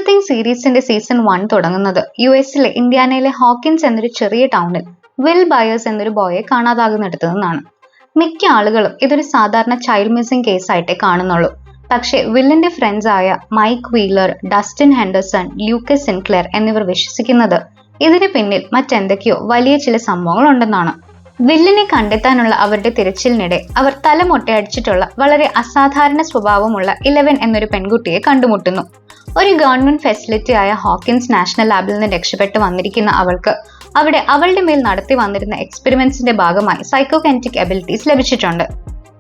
Thing സീരീസിന്റെ season 1 തുടങ്ങുന്നത് യുഎസിലെ ഇന്ത്യാനയിലെ ഹോക്കിൻസ് എന്നൊരു ചെറിയ ടൗണിൽ വിൽ ബയേഴ്സ് എന്നൊരു ബോയെ കാണാതാകുന്നിടത്തു നിന്നാണ്. മിക്ക ആളുകളും ഇതൊരു സാധാരണ ചൈൽഡ് മിസ്സിംഗ് കേസായിട്ടേ കാണുന്നുള്ളൂ. പക്ഷേ വില്ലിന്റെ ഫ്രണ്ട്സ് ആയ Mike Wheeler, Dustin Henderson, Lucas Sinclair എന്നിവർ വിശ്വസിക്കുന്നത് ഇതിന് പിന്നിൽ മറ്റെന്തൊക്കെയോ വലിയ ചില സംഭവങ്ങൾ ഉണ്ടെന്നാണ്. വില്ലിനെ കണ്ടെത്താനുള്ള അവരുടെ തിരച്ചിലിനിടെ അവർ തലമൊട്ടയടിച്ചിട്ടുള്ള വളരെ അസാധാരണ സ്വഭാവമുള്ള 11 എന്നൊരു പെൺകുട്ടിയെ കണ്ടുമുട്ടുന്നു. ഒരു ഗവൺമെന്റ് ഫെസിലിറ്റി ആയ ഹോക്കിൻസ് നാഷണൽ ലാബിൽ നിന്ന് രക്ഷപ്പെട്ട് വന്നിരിക്കുന്ന അവൾക്ക് അവിടെ അവളുടെ മേൽ നടത്തി വന്നിരുന്ന എക്സ്പെരിമെന്റ്സിന്റെ ഭാഗമായി സൈക്കോകെനറ്റിക് എബിലിറ്റീസ് ലഭിച്ചിട്ടുണ്ട്.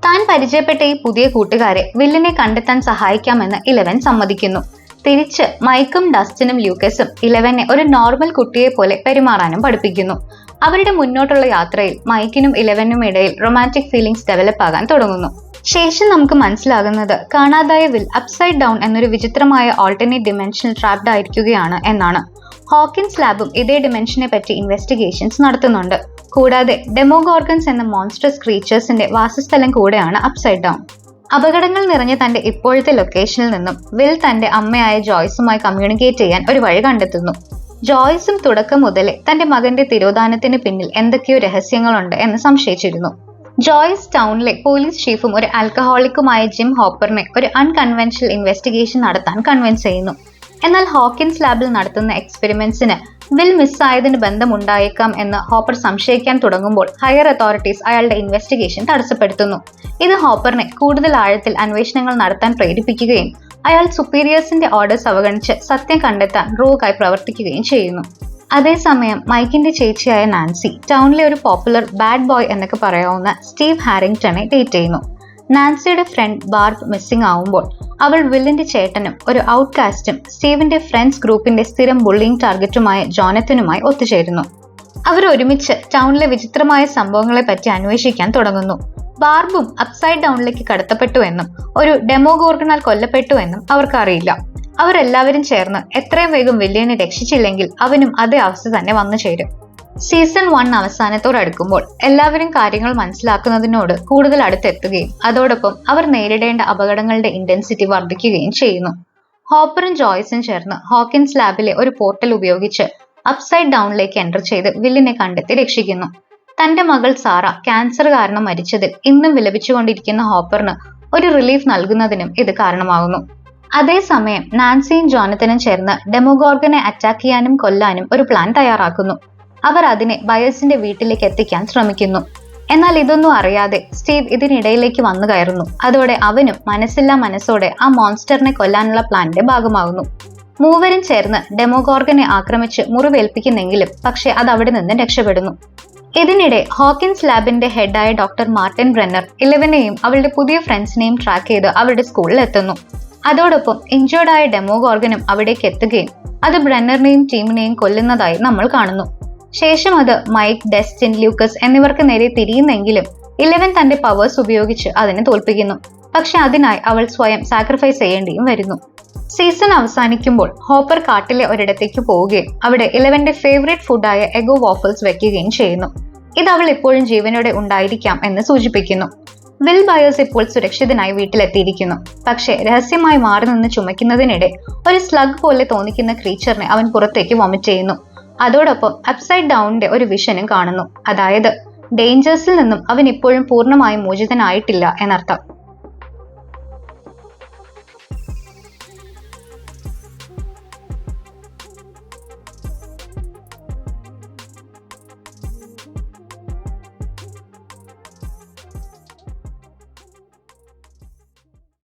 താൻ പരിചയപ്പെട്ട ഈ പുതിയ കൂട്ടുകാരെ വില്ലിനെ കണ്ടെത്താൻ സഹായിക്കാമെന്ന് 11 സമ്മതിക്കുന്നു. തിരിച്ച് മൈക്കും ഡസ്റ്റിനും ലൂക്കസും 11നെ ഒരു നോർമൽ കുട്ടിയെ പോലെ പെരുമാറാനും പഠിപ്പിക്കുന്നു. അവരുടെ മുന്നോട്ടുള്ള യാത്രയിൽ മൈക്കിനും 11നും ഇടയിൽ റൊമാൻറ്റിക് ഫീലിംഗ്സ് ഡെവലപ്പ് ആകാൻ തുടങ്ങുന്നു. ശേഷം നമുക്ക് മനസ്സിലാകുന്നത് കാണാതായ വിൽ അപ്സൈഡ് ഡൗൺ എന്നൊരു വിചിത്രമായ ഓൾട്ടർനേറ്റ് ഡിമെൻഷനിൽ ട്രാപ്ഡ് ആയിരിക്കുകയാണ് എന്നാണ്. ഹോക്കിൻസ് ലാബും ഇതേ ഡിമെൻഷനെ പറ്റി ഇൻവെസ്റ്റിഗേഷൻസ് നടത്തുന്നുണ്ട്. കൂടാതെ ഡെമോഗോർഗൻസ് എന്ന മോൺസ്ട്രസ് ക്രീച്ചേഴ്സിന്റെ വാസസ്ഥലം കൂടെയാണ് അപ്സൈഡ് ഡൗൺ. അപകടങ്ങൾ നിറഞ്ഞ തന്റെ ഇപ്പോഴത്തെ ലൊക്കേഷനിൽ നിന്നും വിൽ തന്റെ അമ്മയായ ജോയ്സുമായി കമ്മ്യൂണിക്കേറ്റ് ചെയ്യാൻ ഒരു വഴി കണ്ടെത്തുന്നു. ജോയ്സും തുടക്കം മുതലേ തന്റെ മകന്റെ തിരോധാനത്തിന് പിന്നിൽ എന്തൊക്കെയോ രഹസ്യങ്ങളുണ്ട് എന്ന് സംശയിച്ചിരുന്നു. ജോയ്സ് ടൗണിലെ പോലീസ് ചീഫും ഒരു ആൽക്കഹോളിക്കുമായ ജിം ഹോപ്പറിനെ ഒരു അൺകൺവെൻഷണൽ ഇൻവെസ്റ്റിഗേഷൻ നടത്താൻ കൺവിൻസ് ചെയ്യുന്നു. എന്നാൽ ഹോക്കിൻസ് ലാബിൽ നടത്തുന്ന എക്സ്പെരിമെന്റ്സിന് വിൽ മിസ്സായതിന് ബന്ധമുണ്ടായേക്കാം എന്ന് ഹോപ്പർ സംശയിക്കാൻ തുടങ്ങുമ്പോൾ ഹയർ അതോറിറ്റീസ് അയാളുടെ ഇൻവെസ്റ്റിഗേഷൻ തടസ്സപ്പെടുത്തുന്നു. ഇത് ഹോപ്പറിനെ കൂടുതൽ ആഴത്തിൽ അന്വേഷണങ്ങൾ നടത്താൻ പ്രേരിപ്പിക്കുകയും അയാൾ സുപ്പീരിയേഴ്സിന്റെ ഓർഡേഴ്സ് അവഗണിച്ച് സത്യം കണ്ടെത്താൻ റോഗായി പ്രവർത്തിക്കുകയും ചെയ്യുന്നു. അതേസമയം മൈക്കിന്റെ ചേച്ചിയായ നാൻസി ടൗണിലെ ഒരു പോപ്പുലർ ബാഡ് ബോയ് എന്നൊക്കെ പറയാവുന്ന സ്റ്റീവ് ഹാരിങ്ടനെ ഡേറ്റ് ചെയ്യുന്നു. നാൻസിയുടെ ഫ്രണ്ട് ബാർബ് മിസ്സിംഗ് ആവുമ്പോൾ അവൾ വില്ലിന്റെ ചേട്ടനും ഒരു ഔട്ട്കാസ്റ്റും സ്റ്റീവിന്റെ ഫ്രണ്ട്സ് ഗ്രൂപ്പിന്റെ സ്ഥിരം ബുള്ളിംഗ് ടാർഗറ്റുമായ ജോനത്തനുമായി ഒത്തുചേരുന്നു. അവർ ഒരുമിച്ച് ടൗണിലെ വിചിത്രമായ സംഭവങ്ങളെ പറ്റി അന്വേഷിക്കാൻ തുടങ്ങുന്നു. ബാർബും അപ്സൈഡ് ഡൗണിലേക്ക് കടത്തപ്പെട്ടു എന്നും ഒരു ഡെമോഗോർഗനാൽ കൊല്ലപ്പെട്ടു എന്നും അവർക്കറിയില്ല. അവരെല്ലാവരും ചേർന്ന് എത്രയും വേഗം വില്ലിനെ രക്ഷിച്ചില്ലെങ്കിൽ അവനും അതേ അവസ്ഥ തന്നെ വന്നു ചേരും. സീസൺ 1 അവസാനത്തോടടുക്കുമ്പോൾ എല്ലാവരും കാര്യങ്ങൾ മനസ്സിലാക്കുന്നതിനോട് കൂടുതൽ അടുത്തെത്തുകയും അതോടൊപ്പം അവർ നേരിടേണ്ട അപകടങ്ങളുടെ ഇന്റൻസിറ്റി വർദ്ധിക്കുകയും ചെയ്യുന്നു. ഹോപ്പറും ജോയ്സും ചേർന്ന് ഹോക്കിൻസ് ലാബിലെ ഒരു പോർട്ടൽ ഉപയോഗിച്ച് അപ്സൈഡ് ഡൗണിലേക്ക് എൻ്റർ ചെയ്ത് വില്ലിനെ കണ്ടെത്തി രക്ഷിക്കുന്നു. തന്റെ മകൾ സാറ ക്യാൻസർ കാരണം മരിച്ചതിൽ ഇന്നും വിലപിച്ചുകൊണ്ടിരിക്കുന്ന ഹോപ്പറിന് ഒരു റിലീഫ് നൽകുന്നതിനും ഇത് കാരണമാകുന്നു. അതേസമയം നാൻസിയും ജോനത്തനും ചേർന്ന് ഡെമോഗോർഗനെ അറ്റാക്ക് ചെയ്യാനും കൊല്ലാനും ഒരു പ്ലാൻ തയ്യാറാക്കുന്നു. അവർ അതിനെ ബയേഴ്സിന്റെ വീട്ടിലേക്ക് എത്തിക്കാൻ ശ്രമിക്കുന്നു. എന്നാൽ ഇതൊന്നും അറിയാതെ സ്റ്റീവ് ഇതിനിടയിലേക്ക് വന്നു കയറുന്നു. അതോടെ അവനും മനസ്സില്ലാ മനസ്സോടെ ആ മോൺസ്റ്ററിനെ കൊല്ലാനുള്ള പ്ലാനിന്റെ ഭാഗമാകുന്നു. മൂവരും ചേർന്ന് ഡെമോഗോർഗനെ ആക്രമിച്ച് മുറിവേൽപ്പിക്കുന്നെങ്കിലും പക്ഷെ അത് അവിടെ നിന്ന് രക്ഷപ്പെടുന്നു. ഇതിനിടെ ഹോക്കിൻസ് ലാബിന്റെ ഹെഡായ ഡോക്ടർ മാർട്ടിൻ ബ്രെന്നർ 11നെയും അവളുടെ പുതിയ ഫ്രണ്ട്സിനെയും ട്രാക്ക് ചെയ്ത് അവരുടെ സ്കൂളിൽ എത്തുന്നു. അതോടൊപ്പം ഇഞ്ചേർഡായ ഡെമോഗോർഗനും അവിടേക്ക് എത്തുകയും അത് ബ്രെന്നറിനെയും ടീമിനെയും കൊല്ലുന്നതായി നമ്മൾ കാണുന്നു. ശേഷം അത് മൈക്ക്, ഡസ്റ്റിൻ, ലൂക്കസ് എന്നിവർക്ക് നേരെ തിരിയുന്നെങ്കിലും 11 തന്റെ പവേഴ്സ് ഉപയോഗിച്ച് അതിനെ തോൽപ്പിക്കുന്നു. പക്ഷെ അതിനായി അവൾ സ്വയം സാക്രിഫൈസ് ചെയ്യേണ്ടിയും വരുന്നു. സീസൺ അവസാനിക്കുമ്പോൾ ഹോപ്പർ കാട്ടിലെ ഒരിടത്തേക്ക് പോവുകയും അവിടെ 11ന്റെ ഫേവറേറ്റ് ഫുഡായ എഗോ വാഫിൾസ് വെക്കുകയും ചെയ്യുന്നു. ഇത് അവൾ ഇപ്പോഴും ജീവനോടെ ഉണ്ടായിരിക്കാം എന്ന് സൂചിപ്പിക്കുന്നു. വിൽ ബയേഴ്സ് ഇപ്പോൾ സുരക്ഷിതനായി വീട്ടിലെത്തിയിരിക്കുന്നു. പക്ഷേ രഹസ്യമായി മാറി നിന്ന് ചുമയ്ക്കുന്നതിനിടെ ഒരു സ്ലഗ് പോലെ തോന്നിക്കുന്ന ക്രീച്ചറിനെ അവൻ പുറത്തേക്ക് വൊമിറ്റ് ചെയ്യുന്നു. അതോടൊപ്പം അപ്സൈഡ് ഡൗണിന്റെ ഒരു വിഷനും കാണുന്നു. അതായത് ഡേഞ്ചേഴ്സിൽ നിന്നും അവൻ ഇപ്പോഴും പൂർണ്ണമായും മോചിതനായിട്ടില്ല എന്നർത്ഥം.